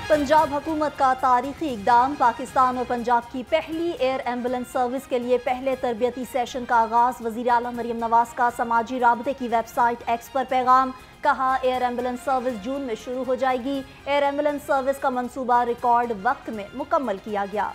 पंजाब हुकूमत का तारीखी इकदाम, पाकिस्तान और पंजाब की पहली एयर एम्बुलेंस सर्विस के लिए पहले तरबियती सेशन का आगाज़। वज़ीर आला मरियम नवाज का समाजी राबते की वेबसाइट एक्स पर पैगाम, कहा एयर एम्बुलेंस सर्विस जून में शुरू हो जाएगी। एयर एम्बुलेंस सर्विस का मंसूबा रिकॉर्ड वक्त में मुकम्मल किया गया।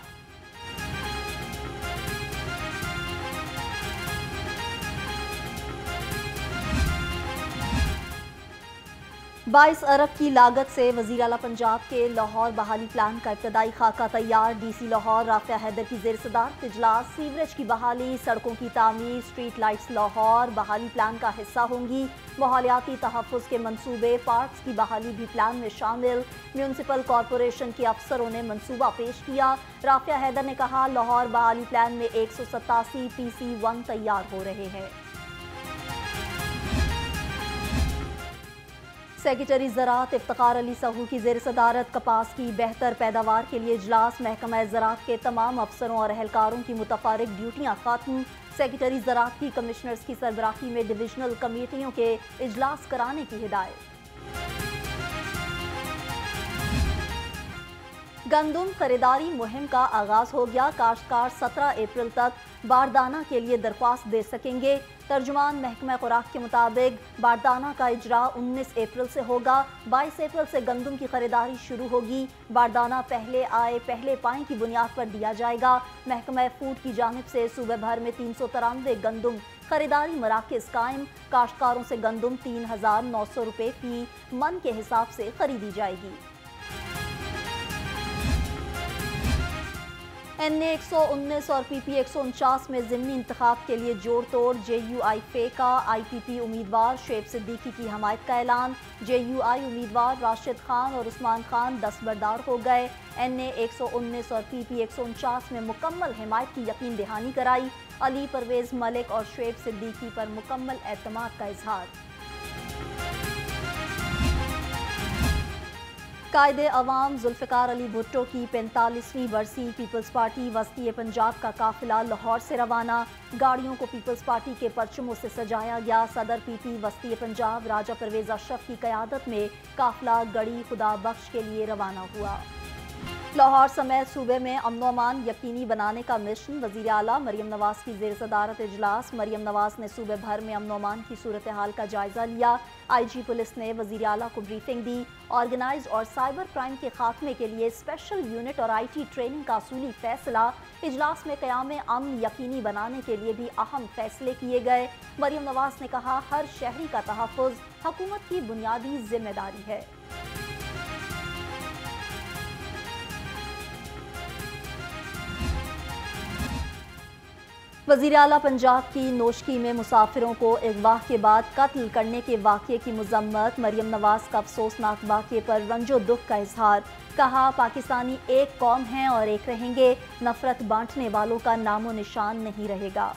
22 अरब की लागत से वज़ीर आला पंजाब के लाहौर बहाली प्लान का इब्तदाई खाका तैयार। डीसी लाहौर राफिया हैदर की ज़ेर सदारत इजलास। सीवरेज की बहाली, सड़कों की तामीर, स्ट्रीट लाइट्स लाहौर बहाली प्लान का हिस्सा होंगी। माहौलियाती तहफ़्फ़ुज़ के मनसूबे, पार्क्स की बहाली भी प्लान में शामिल। म्यूनसिपल कॉरपोरेशन के अफसरों ने मनसूबा पेश किया। राफिया हैदर ने कहा, लाहौर बहाली प्लान में 187 PC1 तैयार हो रहे हैं। सेक्रेटरी ज़राअत इफ्तिखार अली सहू की ज़ेर सदारत कपास की बेहतर पैदावार के लिए इजलास। महकमा ज़राअत के तमाम अफसरों और अहलकारों की मुतफ़ारिक ड्यूटियाँ खत्म। सेक्रेटरी ज़राअत की कमिश्नर्स की सरबराही में डिविजनल कमेटियों के इजलास कराने की हिदायत। गंदुम खरीदारी मुहिम का आगाज हो गया। काश्तकार 17 अप्रैल तक बारदाना के लिए दरख्वास्त दे सकेंगे। तर्जुमान महकमा खुराक के मुताबिक बारदाना का इजरा 19 अप्रैल से होगा। 22 अप्रैल से गंदुम की खरीदारी शुरू होगी। बारदाना पहले आए पहले पाएं की बुनियाद पर दिया जाएगा। महकमा फूड की जानिब से सूबे भर में 393 गंदुम खरीदारी मराकज़ कायम। काश्तकारों से गंदुम 3900 रुपये फी मन के हिसाब से खरीदी जाएगी। NA 119 और PP 149 में ज़िमनी इंतखाब के लिए जोड़ तोड़। JUI फे का IPP उम्मीदवार शेब सिद्दीकी की हमायत का ऐलान। JUI उम्मीदवार राशिद खान और उस्मान खान दस्तबरदार हो गए। NA 119 और PP 149 में मुकम्मल हिमायत की यकीन दहानी कराई। अली परवेज़ मलिक और शेब सिद्दीकी पर मुकम्मल एतमाद का इजहार। कायदे अवाम जुल्फ़िकार अली भुट्टो की 45वीं बरसी। पीपल्स पार्टी वस्ती पंजाब का काफिला लाहौर से रवाना। गाड़ियों को पीपल्स पार्टी के परचमों से सजाया गया। सदर PP वस्ती पंजाब राजा परवेज़ अशरफ की क़यादत में काफिला गढ़ी खुदा बख्श के लिए रवाना हुआ। लाहौर समेत सूबे में अमन अमान यकीनी बनाने का मिशन। वज़ीर आला मरियम नवाज की ज़ेर सदारत इजलास। मरियम नवाज ने सूबे भर में अमन अमान की सूरत हाल का जायजा लिया। IG पुलिस ने वज़ीर आला को ब्रीफिंग दी। ऑर्गेनाइज और साइबर क्राइम के खात्मे के लिए स्पेशल यूनिट और IT ट्रेनिंग का असूली फैसला। इजलास में क़याम अमन यकीनी बनाने के लिए भी अहम फैसले किए गए। मरियम नवाज ने कहा, हर शहरी का तहफ़्फ़ुज़ हुकूमत की बुनियादी जिम्मेदारी है। वज़ीर आला पंजाब की नोशकी में मुसाफिरों को अगवा के बाद कत्ल करने के वाक़ये की मज़म्मत। मरियम नवाज का अफसोसनाक वाक़ये पर रंजो दुख का इजहार। कहा, पाकिस्तानी एक कौम हैं और एक रहेंगे। नफरत बांटने वालों का नामो निशान नहीं रहेगा।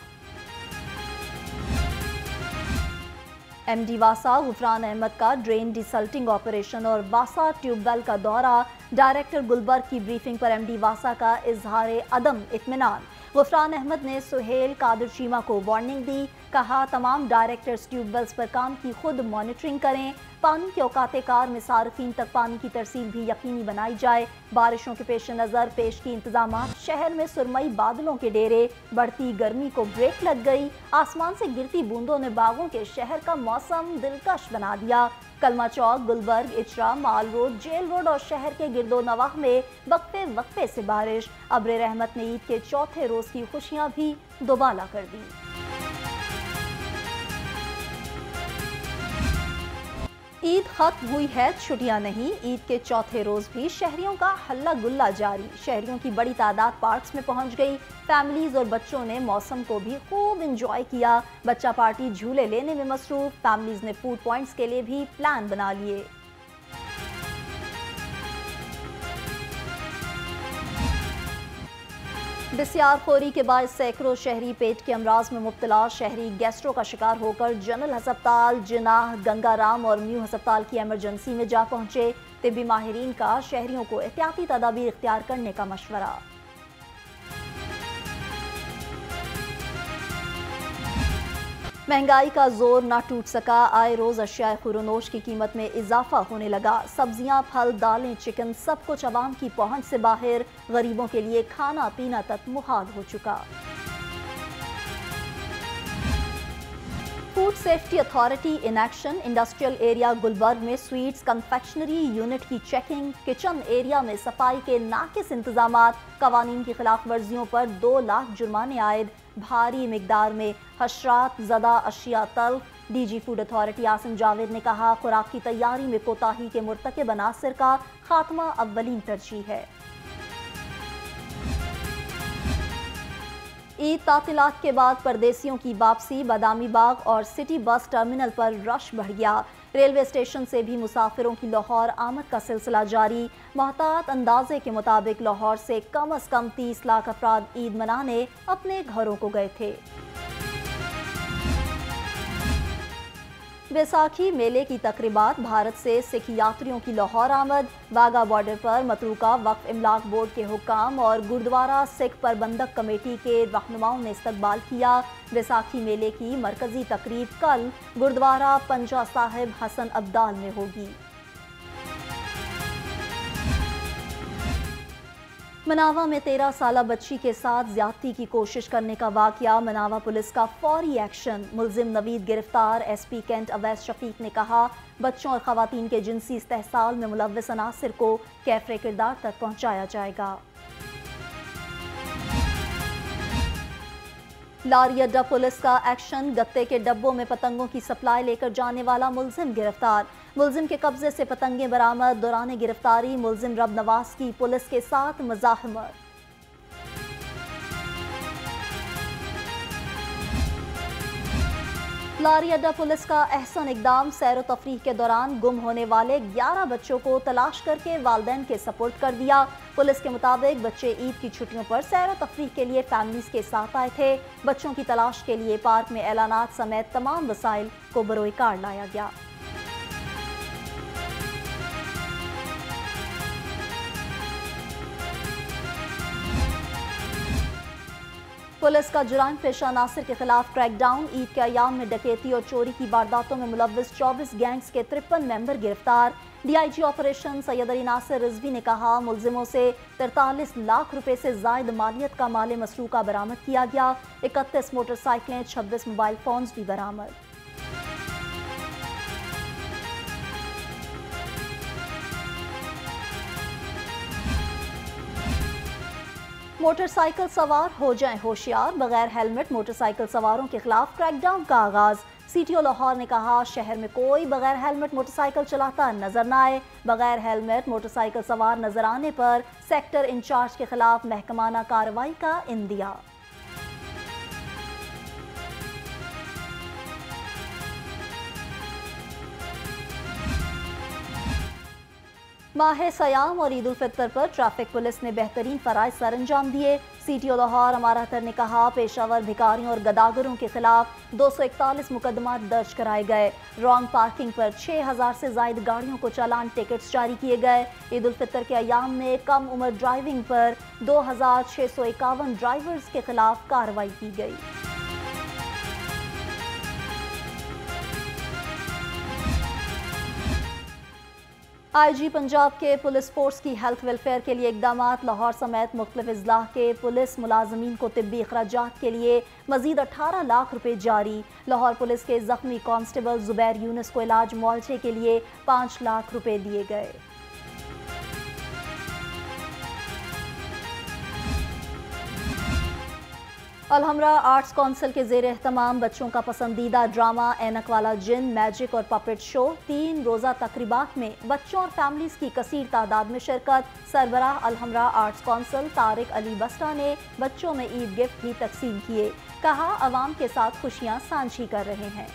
MD वासा गुफरान अहमद का ड्रेन डिसल्टिंग ऑपरेशन और वासा ट्यूबवेल का दौरा। डायरेक्टर गुलबर्ग की ब्रीफिंग पर MD वासा का इजहार अदम इत्मीनान। गुफरान अहमद ने सुहेल कादिर चीमा को वार्निंग दी। कहा, तमाम डायरेक्टर्स ट्यूबवेल्स पर काम की खुद मॉनिटरिंग करें। पानी के औकाते कार में सार्फिन तक पानी की तरसील भी यकीनी बनाई जाए। बारिशों के पेश नज़र पेश की इंतजामात। शहर में सुरमई बादलों के डेरे। बढ़ती गर्मी को ब्रेक लग गई। आसमान से गिरती बूंदों ने बागों के शहर का मौसम दिलकश बना दिया। कलमा चौक, गुलबर्ग, इचरा, माल रोड, जेल रोड और शहर के गिरदो नवाह में वक्फे वक्फे से बारिश। अब्र रहमत ने ईद के चौथे रोज की खुशियां भी दोबाला कर दी। ईद खत्म हुई है, छुट्टियां नहीं। ईद के चौथे रोज भी शहरियों का हल्ला गुल्ला जारी। शहरियों की बड़ी तादाद पार्क्स में पहुंच गई। फैमिलीज और बच्चों ने मौसम को भी खूब इंजॉय किया। बच्चा पार्टी झूले लेने में मसरूफ। फैमिलीज ने फूड पॉइंट्स के लिए भी प्लान बना लिए। बिस्यारखोरी के बाद सैकड़ों शहरी पेट के अमराज में मुब्तला। शहरी गैस्ट्रो का शिकार होकर जनरल हस्पताल, जिनाह, गंगाराम और न्यू हस्पताल की एमरजेंसी में जा पहुंचे। तिब्बी माहिरीन का शहरियों को एहतियाती तदाबीर इख्तियार करने का मशवरा। महंगाई का जोर ना टूट सका, आए रोज अशिया खुरोनोश की कीमत में इजाफा होने लगा। सब्जियां, फल, दालें, चिकन सब कुछ आवाम की पहुंच से बाहर, गरीबों के लिए खाना पीना तक मुहाल हो चुका। Food safety authority in action, industrial area Gulberg में स्वीट्स कन्फेक्शनरी यूनिट की चेकिंग, किचन एरिया में सफाई के नाकिस इंतजामात, कवानीन की खिलाफ वर्जियों पर 2 लाख जुर्माने आयद, भारी मिकदार में हशरात ज़दा अशिया तल्फ। DG food authority Asim Javed ने कहा, खुराक की तैयारी में कोताही के मुर्तकिब अनासर का खात्मा अव्वलीन तरजीह है। ईद तातिलात के बाद परदेसियों की वापसी, बादामी बाग और सिटी बस टर्मिनल पर रश बढ़ गया। रेलवे स्टेशन से भी मुसाफिरों की लाहौर आमद का सिलसिला जारी। मोहतात अंदाजे के मुताबिक लाहौर से कम अज कम 30 लाख अफराद ईद मनाने अपने घरों को गए थे। बैसाखी मेले की तकरीबात, भारत से सिख यात्रियों की लाहौर आमद, वाघा बॉर्डर पर मतरूका वक्फ इमलाक बोर्ड के हुक्काम और गुरुद्वारा सिख प्रबंधक कमेटी के रहनुमाओं ने इस्तकबाल किया। बैसाखी मेले की मरकजी तकरीब कल गुरुद्वारा पंजा साहिब हसन अब्दाल में होगी। मनावा में 13 साला बच्ची के साथ ज्यादती की कोशिश करने का वाकया, मनावा पुलिस का फौरी एक्शन, मुलजिम नवीद गिरफ्तार। एसपी कैंट अवैस शफीक ने कहा, बच्चों और खवातीन के जिनसी इस्तेहसाल में मुलव्विस अनासिर को कैफरे किरदार तक पहुंचाया जाएगा। लारी अड्डा पुलिस का एक्शन, गत्ते के डब्बों में पतंगों की सप्लाई लेकर जाने वाला मुलजिम गिरफ्तार। मुलजिम के कब्जे से पतंगें बरामद, दौरान गिरफ्तारी मुलजिम रब नवाज की पुलिस के साथ मज़ाहमत। लारी अड्डा पुलिस का एहसन इकदाम, सैर व तफरीह के दौरान गुम होने वाले 11 बच्चों को तलाश करके वालिदैन के सपुर्द कर दिया। पुलिस के मुताबिक बच्चे ईद की छुट्टियों पर सैर व तफरीह के लिए फैमिलीज के साथ आए थे। बच्चों की तलाश के लिए पार्क में ऐलानात समेत तमाम वसाइल को बरोए कार लाया गया। पुलिस का जुराम पेशा नासिर के खिलाफ क्रैकडाउन, ईद के अयाम में डकैती और चोरी की वारदातों में मुलव्विस 24 गैंग्स के 53 मेंबर गिरफ्तार। डीआईजी ऑपरेशन सैयद अली नासिर रिजवी ने कहा, मुलजिमों से 43 लाख रुपए से जायद मालियत का माल मसरूका बरामद किया गया। 31 मोटरसाइकिलें, 26 मोबाइल फोन्स भी बरामद। मोटरसाइकिल सवार हो जाएं होशियार, बगैर हेलमेट मोटरसाइकिल सवारों के खिलाफ क्रैकडाउन का आगाज। सीटीओ लाहौर ने कहा, शहर में कोई बगैर हेलमेट मोटरसाइकिल चलाता नजर न आए। बगैर हेलमेट मोटरसाइकिल सवार नजर आने पर सेक्टर इंचार्ज के खिलाफ महकमाना कार्रवाई का इंदिया। माह सयाम और ईद उल फितर पर ट्रैफिक पुलिस ने बेहतरीन फराइज सर अंजाम दिए। सीटीओ लाहौर अमारातर ने कहा, पेशावर भिखारियों और गदागरों के खिलाफ 241 मुकदमा दर्ज कराए गए। रॉन्ग पार्किंग पर 6000 से ज्यादा गाड़ियों को चालान टिकट्स जारी किए गए। ईद उल फितर के अयाम में कम उम्र ड्राइविंग पर 2651 ड्राइवर्स के खिलाफ कार्रवाई की गई। आईजी पंजाब के पुलिस फोर्स की हेल्थ वेलफेयर के लिए इकदामात, लाहौर समेत मुख्तलिफ अजला के पुलिस मुलाजमीन को तिब्बी अखराजात के लिए मजीद 18 लाख रुपए जारी। लाहौर पुलिस के जख्मी कांस्टेबल जुबैर यूनुस को इलाज मुआवजे के लिए 5 लाख रुपए दिए गए। अलहमरा आर्ट्स काउंसिल के ज़ेर एहतमाम बच्चों का पसंदीदा ड्रामा ऐनक वाला जिन, मैजिक और पपेट शो, 3 रोज़ा तकरीबात में बच्चों और फैमिलीज की कसीर तादाद में शिरकत। सरबराह Alhamra arts council Tariq Ali Busta ने बच्चों में ईद गिफ्ट भी तकसीम किए। कहा, अवाम के साथ खुशियाँ साझी कर रहे हैं।